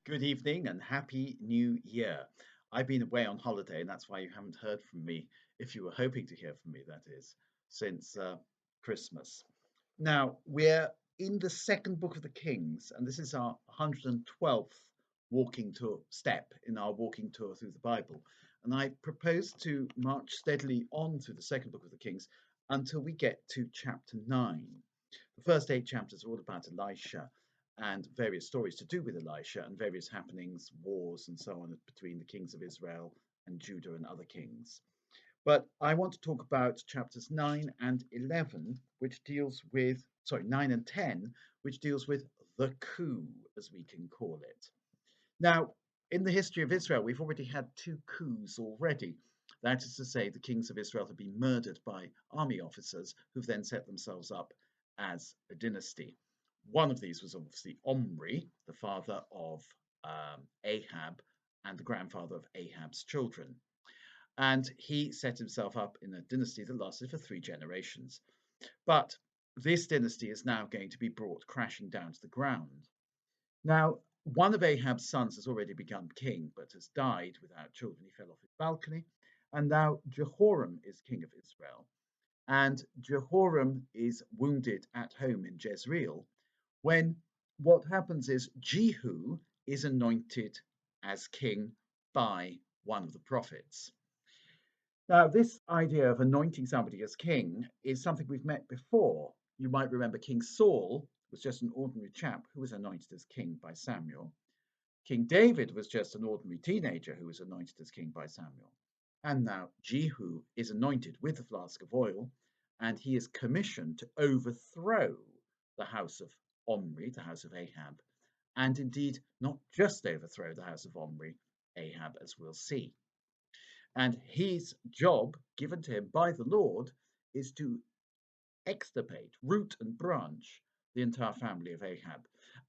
Good evening and happy new year. I've been away on holiday, and that's why you haven't heard from me, if you were hoping to hear from me, that is, since Christmas. Now, we're in the second book of the Kings, and this is our 112th walking tour step in our walking tour through the Bible. And I propose to march steadily on through the second book of the Kings until we get to chapter 9. The first 8 chapters are all about Elisha and various stories to do with Elisha and various happenings, wars, and so on between the kings of Israel and Judah and other kings. But I want to talk about chapters 9 and 11, which deals with, 9 and 10, which deals with the coup, as we can call it. Now, in the history of Israel, we've already had two coups already. That is to say, the kings of Israel have been murdered by army officers who've then set themselves up as a dynasty. One of these was obviously Omri, the father of Ahab and the grandfather of Ahab's children. And he set himself up in a dynasty that lasted for 3 generations. But this dynasty is now going to be brought crashing down to the ground. Now, one of Ahab's sons has already become king, but has died without children. He fell off his balcony. And now Jehoram is king of Israel. And Jehoram is wounded at home in Jezreel when what happens is Jehu is anointed as king by one of the prophets. Now, this idea of anointing somebody as king is something we've met before. You might remember King Saul was just an ordinary chap who was anointed as king by Samuel. King David was just an ordinary teenager who was anointed as king by Samuel. And now Jehu is anointed with a flask of oil, and he is commissioned to overthrow the house of Omri, the house of Ahab, and indeed not just overthrow the house of Omri, Ahab, as we'll see. And his job, given to him by the Lord, is to extirpate, root and branch, the entire family of Ahab.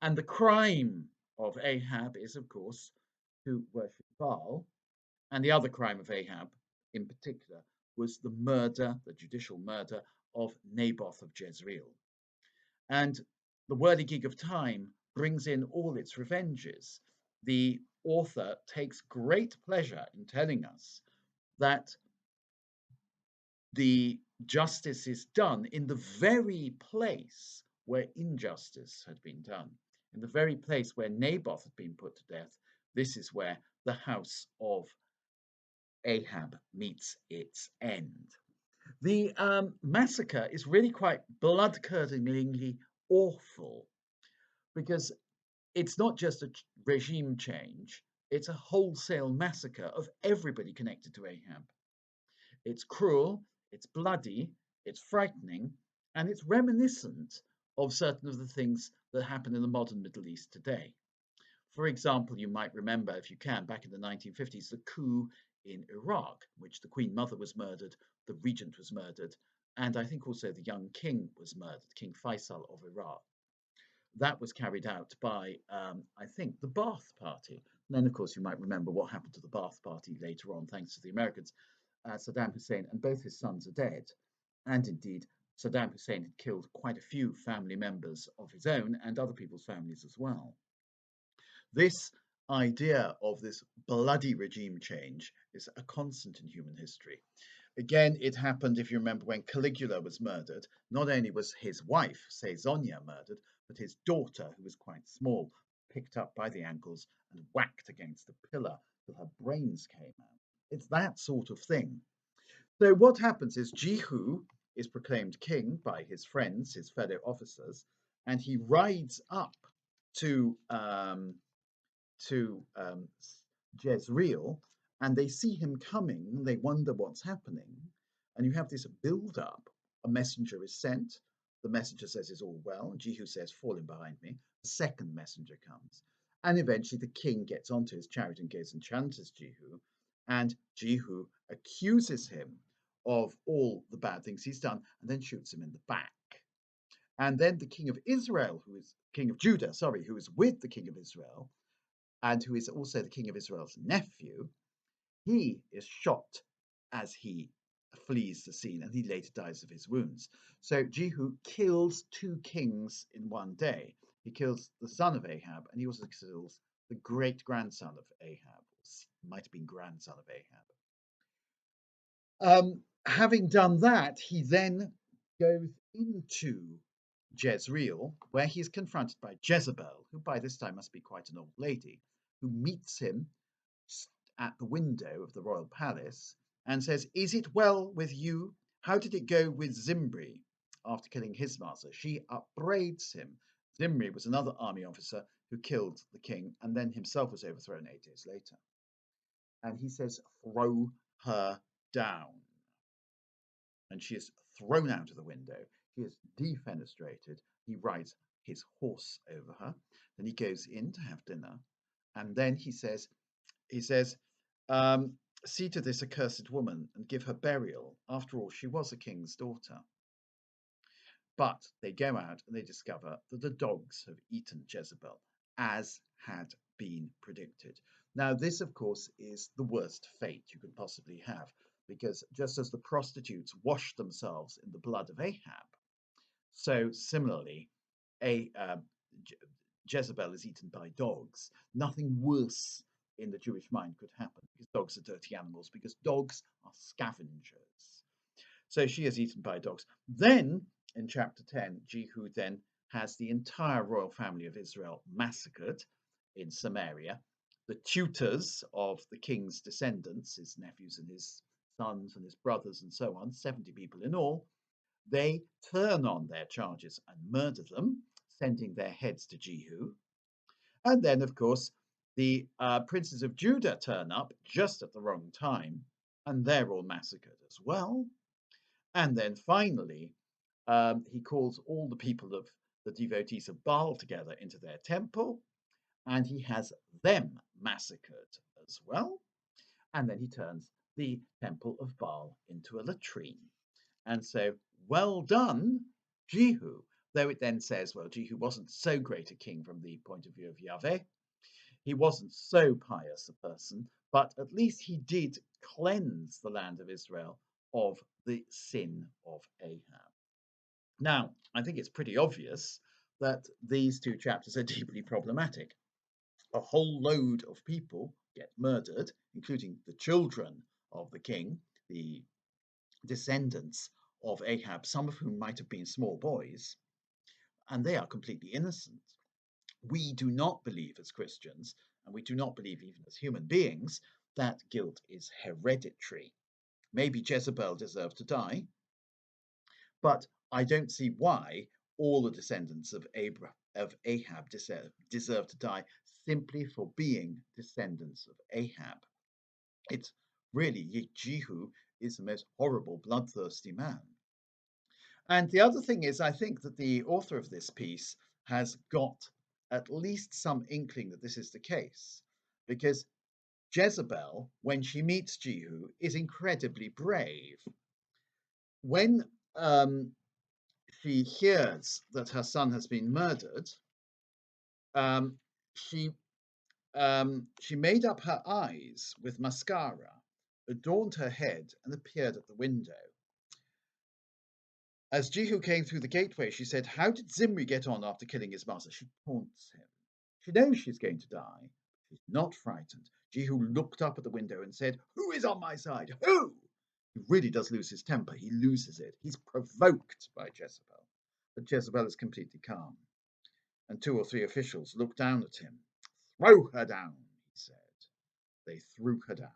And the crime of Ahab is, of course, to worship Baal. And the other crime of Ahab, in particular, was the murder, the judicial murder of Naboth of Jezreel. And the whirligig of time brings in all its revenges. The author takes great pleasure in telling us that the justice is done in the very place where injustice had been done, in the very place where Naboth had been put to death. This is where the house of Ahab meets its end. The massacre is really quite blood-curdlingly awful because it's not just a regime change, it's a wholesale massacre of everybody connected to Ahab. It's cruel, it's bloody, it's frightening, and it's reminiscent of certain of the things that happen in the modern Middle East today. For example, you might remember, if you can, back in the 1950s, the coup in Iraq, in which the Queen Mother was murdered, the regent was murdered, and I think also the young king was murdered, King Faisal of Iraq. That was carried out by, I think, the Ba'ath Party. And then, of course, you might remember what happened to the Ba'ath Party later on, thanks to the Americans. Saddam Hussein and both his sons are dead. And indeed, Saddam Hussein had killed quite a few family members of his own and other people's families as well. This idea of this bloody regime change is a constant in human history. Again, it happened, if you remember, when Caligula was murdered. Not only was his wife, Caesonia, murdered, but his daughter, who was quite small, picked up by the ankles and whacked against a pillar till her brains came out. It's that sort of thing. So what happens is Jehu is proclaimed king by his friends, his fellow officers, and he rides up to to um, Jezreel, and they see him coming, and they wonder what's happening, and you have this build up. A messenger is sent. The messenger says it's all well. Jehu says, "Fall in behind me." The second messenger comes, and eventually the king gets onto his chariot and goes and challenges Jehu, and Jehu accuses him of all the bad things he's done, and then shoots him in the back. And then the king of Israel, who is king of Judah, sorry, who is with the king of Israel, and who is also the king of Israel's nephew, he is shot as he flees the scene, and he later dies of his wounds. So Jehu kills two kings in one day. He kills the son of Ahab, and he also kills the great-grandson of Ahab, might have been grandson of Ahab. Having done that, he then goes into Jezreel, where he is confronted by Jezebel, who by this time must be quite an old lady, who meets him at the window of the royal palace and says, "Is it well with you? How did it go with Zimri after killing his master?" She upbraids him. Zimri was another army officer who killed the king and then himself was overthrown 8 years later. And he says, "Throw her down." And she is thrown out of the window. She is defenestrated. He rides his horse over her. Then he goes in to have dinner. And then he says, "See to this accursed woman and give her burial. After all, she was a king's daughter." But they go out and they discover that the dogs have eaten Jezebel, as had been predicted. Now, this, of course, is the worst fate you could possibly have, because just as the prostitutes washed themselves in the blood of Ahab, so similarly, Jezebel is eaten by dogs. Nothing worse in the Jewish mind could happen, because dogs are dirty animals, because dogs are scavengers. So she is eaten by dogs. Then, in chapter 10, Jehu then has the entire royal family of Israel massacred in Samaria. The tutors of the king's descendants, his nephews and his sons and his brothers and so on, 70 people in all, they turn on their charges and murder them, sending their heads to Jehu. And then, of course, the princes of Judah turn up just at the wrong time, and they're all massacred as well. And then finally, he calls all the people of the devotees of Baal together into their temple, and he has them massacred as well. And then he turns the temple of Baal into a latrine. And so, well done, Jehu. Though it then says, well, Jehu wasn't so great a king from the point of view of Yahweh. He wasn't so pious a person, but at least he did cleanse the land of Israel of the sin of Ahab. Now, I think it's pretty obvious that these two chapters are deeply problematic. A whole load of people get murdered, including the children of the king, the descendants of Ahab, some of whom might have been small boys, and they are completely innocent. We do not believe as Christians, and we do not believe even as human beings, that guilt is hereditary. Maybe Jezebel deserved to die, but I don't see why all the descendants of Ahab deserve to die simply for being descendants of Ahab. It's really, Jehu is the most horrible, bloodthirsty man. And the other thing is, I think that the author of this piece has got at least some inkling that this is the case, because Jezebel, when she meets Jehu, is incredibly brave. When she hears that her son has been murdered, um, she made up her eyes with mascara, adorned her head, and appeared at the window. As Jehu came through the gateway, she said, "How did Zimri get on after killing his master?" She taunts him. She knows she's going to die. She's not frightened. Jehu looked up at the window and said, "Who is on my side? Who?" He really does lose his temper. He loses it. He's provoked by Jezebel. But Jezebel is completely calm. And 2 or 3 officials looked down at him. "Throw her down," he said. They threw her down,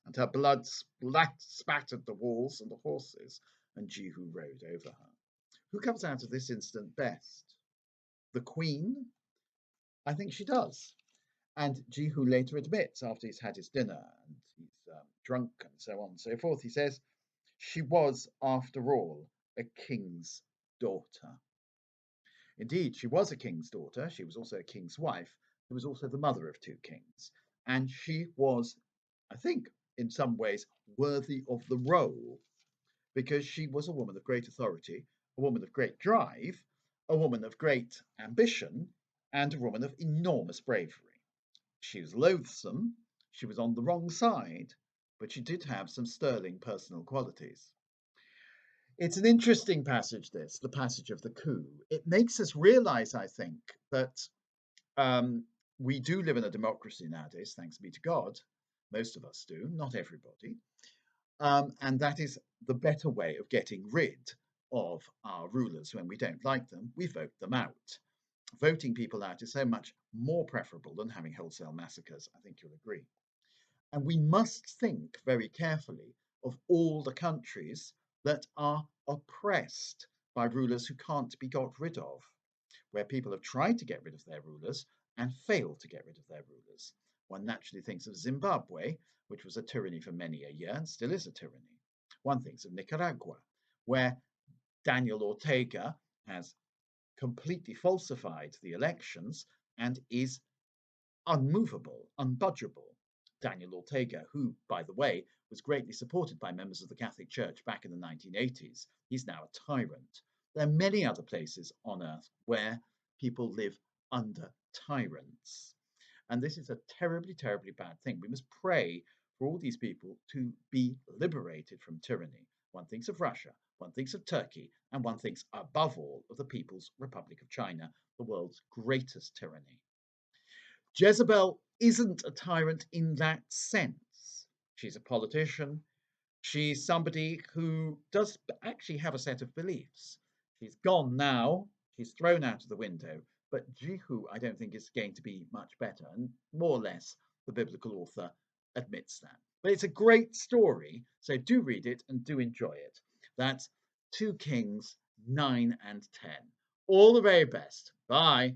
and her blood spattered the walls and the horses, and Jehu rode over her. Who comes out of this incident best? The queen? I think she does. And Jehu later admits, after he's had his dinner and he's drunk and so on and so forth, he says, she was, after all, a king's daughter. Indeed, she was a king's daughter. She was also a king's wife. She was also the mother of 2 kings. And she was, I think, in some ways, worthy of the role, because she was a woman of great authority, a woman of great drive, a woman of great ambition, and a woman of enormous bravery. She was loathsome, she was on the wrong side, but she did have some sterling personal qualities. It's an interesting passage, this, the passage of the coup. It makes us realize, I think, that we do live in a democracy nowadays, thanks be to God. Most of us do, not everybody. And that is the better way of getting rid of our rulers when we don't like them. We vote them out. Voting people out is so much more preferable than having wholesale massacres. I think you'll agree. And we must think very carefully of all the countries that are oppressed by rulers who can't be got rid of, where people have tried to get rid of their rulers and failed to get rid of their rulers. One naturally thinks of Zimbabwe, which was a tyranny for many a year and still is a tyranny. One thinks of Nicaragua, where Daniel Ortega has completely falsified the elections and is unmovable, unbudgeable. Daniel Ortega, who, by the way, was greatly supported by members of the Catholic Church back in the 1980s, he's now a tyrant. There are many other places on earth where people live under tyrants. And this is a terribly, terribly bad thing. We must pray for all these people to be liberated from tyranny. One thinks of Russia, one thinks of Turkey, and one thinks above all of the People's Republic of China, the world's greatest tyranny. Jezebel isn't a tyrant in that sense. She's a politician. She's somebody who does actually have a set of beliefs. She's gone now. She's thrown out of the window. But Jehu, I don't think, is going to be much better. And more or less, the biblical author admits that. But it's a great story. So do read it and do enjoy it. That's 2 Kings 9 and 10. All the very best. Bye.